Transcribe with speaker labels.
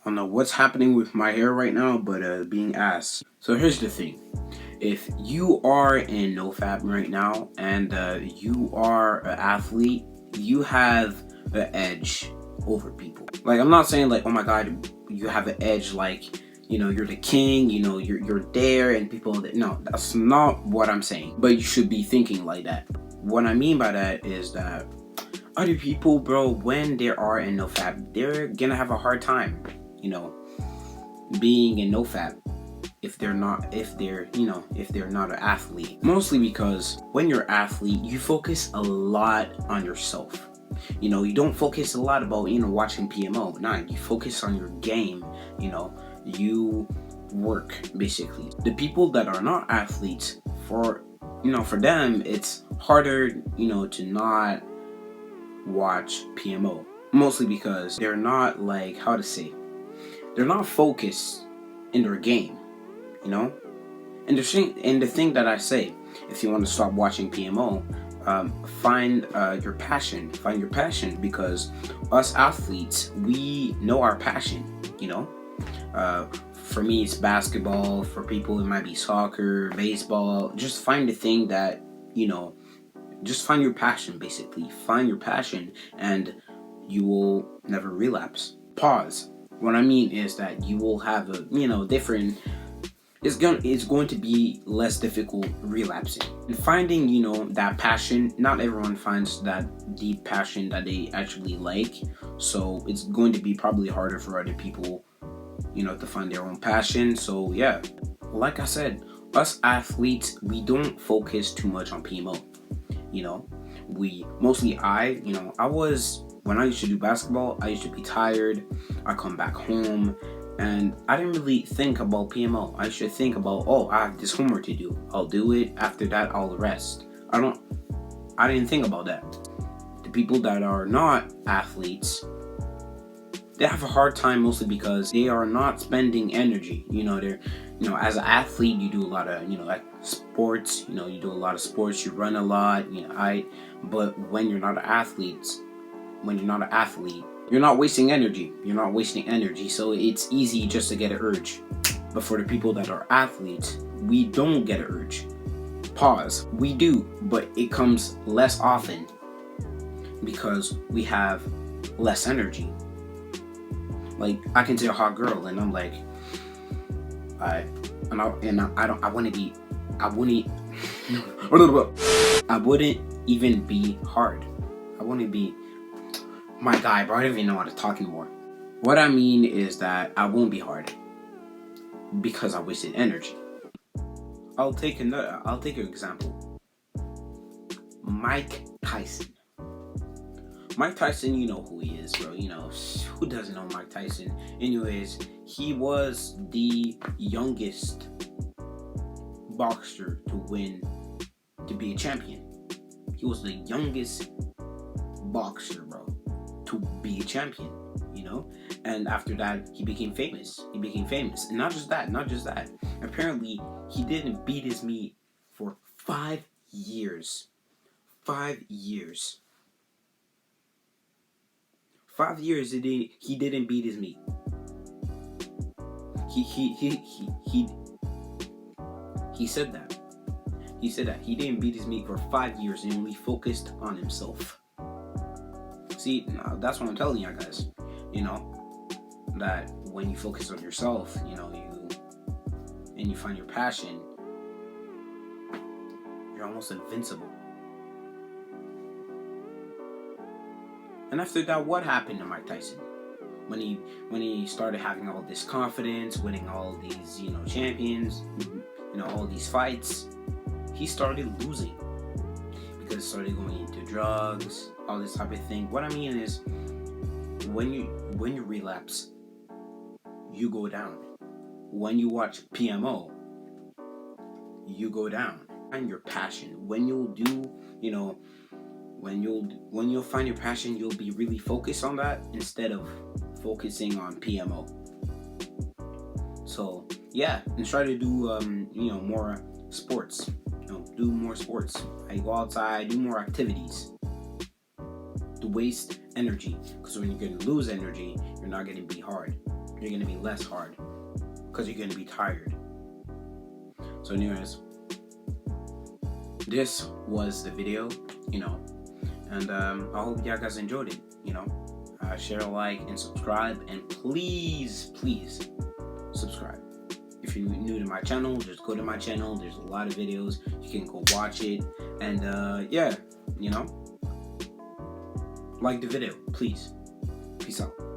Speaker 1: don't know what's happening with my hair right now, but being asked. So here's the thing. If you are in NoFap right now and you are an athlete, you have an edge over people. Like, I'm not saying like, oh my god, you have an edge, like, you're the king, you're there and people that, no, that's not what I'm saying. But you should be thinking like that. What I mean by that is that other people, bro, when they are in NoFap, they're gonna have a hard time, being in NoFap if they're not an athlete. Mostly because when you're an athlete, you focus a lot on yourself. You don't focus a lot about watching PMO. Nah, you focus on your game. You work basically. The people that are not athletes, for them it's harder to not watch PMO, mostly because they're not, like, how to say, they're not focused in their game, and the thing that I say, if you want to stop watching PMO, find your passion, because us athletes, we know our passion. For me it's basketball, for people it might be soccer, baseball. Just find the thing that just find your passion, basically. Find your passion and you will never relapse. Pause. What I mean is that you will have a, different, it's going to be less difficult relapsing. And finding, that passion, not everyone finds that deep passion that they actually like. So it's going to be probably harder for other people, to find their own passion. So yeah, like I said, us athletes, we don't focus too much on PMO. We mostly, when I used to do basketball, I used to be tired. I come back home and I didn't really think about PMO. I should think about, I have this homework to do. I'll do it. After that, I'll rest. I didn't think about that. The people that are not athletes, they have a hard time, mostly because they are not spending energy. As an athlete, you do a lot of, like sports, you do a lot of sports, you run a lot, but when you're not an athlete, you're not wasting energy. So it's easy just to get an urge. But for the people that are athletes, we don't get an urge. Pause. We do, but it comes less often because we have less energy. Like, I can see a hot girl and I'm like, I wouldn't even be hard. I wouldn't be, my guy, bro, I don't even know how to talk anymore. What I mean is that I won't be hard because I wasted energy. I'll take an example. Mike Tyson. Mike Tyson, you know who he is, bro. Who doesn't know Mike Tyson? Anyways, he was the youngest boxer to be a champion. He was the youngest boxer, bro, to be a champion, And after that, he became famous. And not just that. Apparently, he didn't beat his meat for 5 years. 5 years. 5 years he didn't beat his meat. He said that. He said that he didn't beat his meat for 5 years and only focused on himself. See, that's what I'm telling you guys. That when you focus on yourself, you find your passion, you're almost invincible. And after that, what happened to Mike Tyson? When he started having all this confidence, winning all these, champions, all these fights, he started losing because he started going into drugs, all this type of thing. What I mean is, when you relapse, you go down. When you watch PMO, you go down. Find your passion. When you'll do, when you'll find your passion, you'll be really focused on that instead of focusing on PMO. So yeah, and try to do more sports. Do more sports. Like, go outside, do more activities. To waste energy, because when you're going to lose energy, you're not going to be hard. you're going to be less hard because you're going to be tired. So anyways, this was the video, and I hope you guys enjoyed it, share, like, and subscribe, and please subscribe. If you're new to my channel, just go to my channel. There's a lot of videos. You can go watch it, and like the video, please. Peace out.